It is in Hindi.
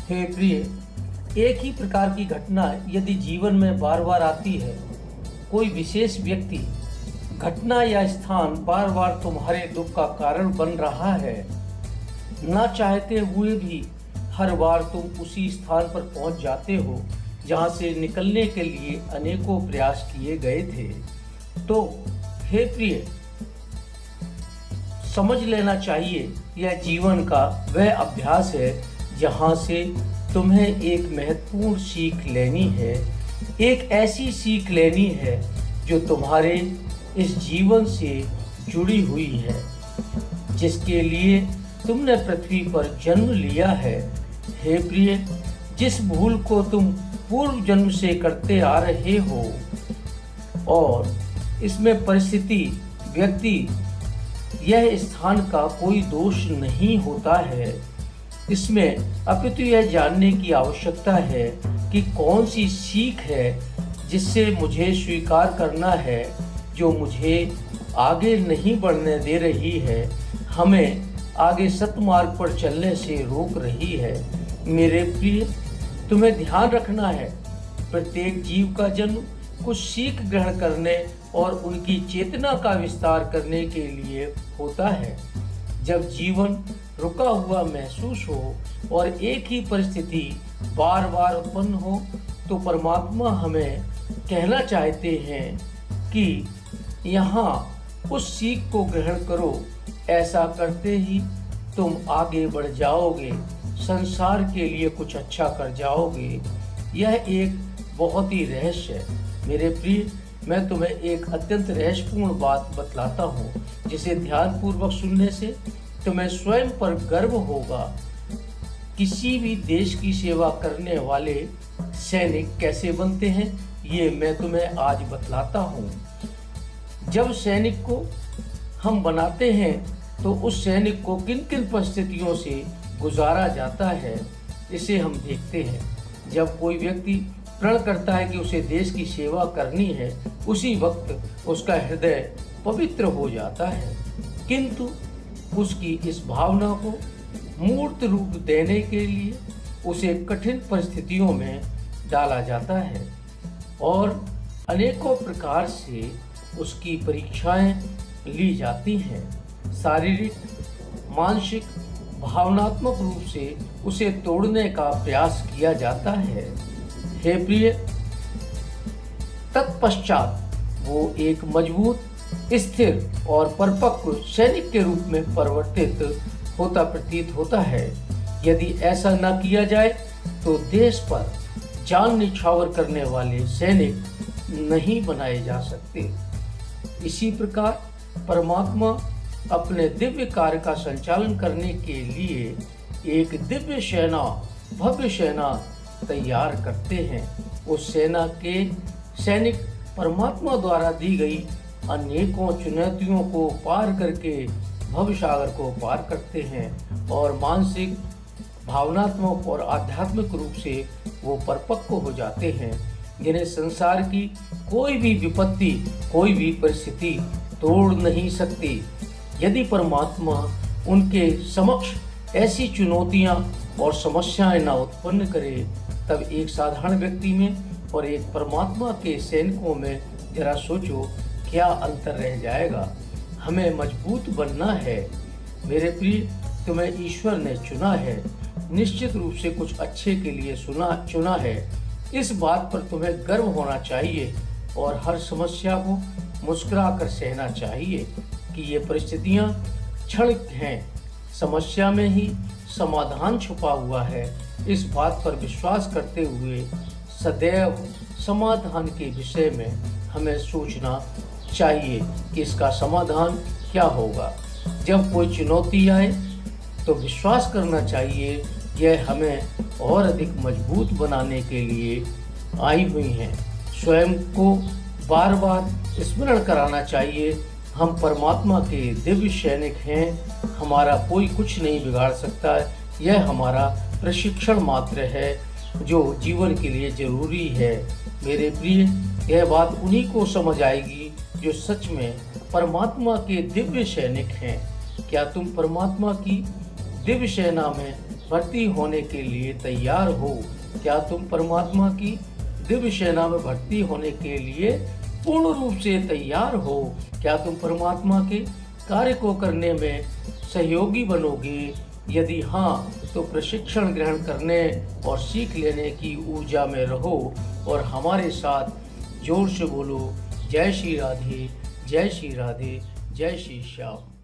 हे प्रिय, एक ही प्रकार की घटना यदि जीवन में बार बार आती है, कोई विशेष व्यक्ति, घटना या स्थान बार बार तुम्हारे दुख का कारण बन रहा है, ना चाहते हुए भी हर बार तुम उसी स्थान पर पहुंच जाते हो जहां से निकलने के लिए अनेकों प्रयास किए गए थे, तो हे प्रिय, समझ लेना चाहिए यह जीवन का वह अभ्यास है जहां से तुम्हें एक महत्वपूर्ण सीख लेनी है। एक ऐसी सीख लेनी है जो तुम्हारे इस जीवन से जुड़ी हुई है, जिसके लिए तुमने पृथ्वी पर जन्म लिया है। हे प्रिय, जिस भूल को तुम पूर्व जन्म से करते आ रहे हो, और इसमें परिस्थिति, व्यक्ति, यह स्थान का कोई दोष नहीं होता है। इसमें अपितु यह जानने की आवश्यकता है कि कौन सी सीख है जिससे मुझे स्वीकार करना है, जो मुझे आगे नहीं बढ़ने दे रही है, हमें आगे सतमार्ग पर चलने से रोक रही है। मेरे प्रिय, तुम्हें ध्यान रखना है, प्रत्येक जीव का जन्म कुछ सीख ग्रहण करने और उनकी चेतना का विस्तार करने के लिए होता है। जब जीवन रुका हुआ महसूस हो और एक ही परिस्थिति बार बार उत्पन्न हो, तो परमात्मा हमें कहना चाहते हैं कि यहाँ उस सीख को ग्रहण करो। ऐसा करते ही तुम आगे बढ़ जाओगे, संसार के लिए कुछ अच्छा कर जाओगे। यह एक बहुत ही रहस्य है। मेरे प्रिय, मैं तुम्हें एक अत्यंत रहस्यपूर्ण बात बतलाता हूँ, जिसे ध्यानपूर्वक सुनने से तुम्हें स्वयं पर गर्व होगा। किसी भी देश की सेवा करने वाले सैनिक कैसे बनते हैं, ये मैं तुम्हें आज बतलाता हूँ। जब सैनिक को हम बनाते हैं तो उस सैनिक को किन किन परिस्थितियों से गुजारा जाता है, इसे हम देखते हैं। जब कोई व्यक्ति प्रण करता है कि उसे देश की सेवा करनी है, उसी वक्त उसका हृदय पवित्र हो जाता है, किंतु उसकी इस भावना को मूर्त रूप देने के लिए उसे कठिन परिस्थितियों में डाला जाता है और अनेकों प्रकार से उसकी परीक्षाएं ली जाती हैं। शारीरिक, मानसिक, भावनात्मक रूप से उसे तोड़ने का प्रयास किया जाता है। हे प्रिय, तत्पश्चात वो एक मजबूत, स्थिर और परिपक्व सैनिक के रूप में परिवर्तित होता प्रतीत होता है। यदि ऐसा न किया जाए तो देश पर जान निछावर करने वाले सैनिक नहीं बनाए जा सकते। इसी प्रकार परमात्मा अपने दिव्य कार्य का संचालन करने के लिए एक दिव्य सेना, भव्य सेना तैयार करते हैं। उस सेना के सैनिक परमात्मा द्वारा दी गई अनेकों चुनौतियों को पार करके भव सागर को पार करते हैं और मानसिक, भावनात्मक और आध्यात्मिक रूप से वो परिपक्व हो जाते हैं, जिन्हें संसार की कोई भी विपत्ति, कोई भी परिस्थिति तोड़ नहीं सकती। यदि परमात्मा उनके समक्ष ऐसी चुनौतियां और समस्याएं ना उत्पन्न करे, तब एक साधारण व्यक्ति में और एक परमात्मा के सैनिकों में जरा सोचो क्या अंतर रह जाएगा। हमें मजबूत बनना है। मेरे प्रिय, तुम्हें ईश्वर ने चुना है, निश्चित रूप से कुछ अच्छे के लिए चुना है। इस बात पर तुम्हें गर्व होना चाहिए और हर समस्या को मुस्कुरा कर सहना चाहिए कि ये परिस्थितियाँ क्षण हैं। समस्या में ही समाधान छुपा हुआ है। इस बात पर विश्वास करते हुए सदैव समाधान के विषय में हमें सोचना चाहिए कि इसका समाधान क्या होगा। जब कोई चुनौती आए तो विश्वास करना चाहिए यह हमें और अधिक मजबूत बनाने के लिए आई हुई हैं। स्वयं को बार बार स्मरण कराना चाहिए, हम परमात्मा के दिव्य सैनिक हैं, हमारा कोई कुछ नहीं बिगाड़ सकता। यह हमारा प्रशिक्षण मात्र है जो जीवन के लिए जरूरी है। मेरे प्रिय, यह बात उन्हीं को समझ आएगी जो सच में परमात्मा के दिव्य सैनिक हैं। क्या तुम परमात्मा की दिव्य सेना में भर्ती होने के लिए तैयार हो? क्या तुम परमात्मा की दिव्य सेना में भर्ती होने के लिए पूर्ण रूप से तैयार हो? क्या तुम परमात्मा के कार्य को करने में सहयोगी बनोगे? यदि हाँ, तो प्रशिक्षण ग्रहण करने और सीख लेने की ऊर्जा में रहो और हमारे साथ जोर से बोलो, जय श्री राधे, जय श्री राधे, जय श्री श्याम।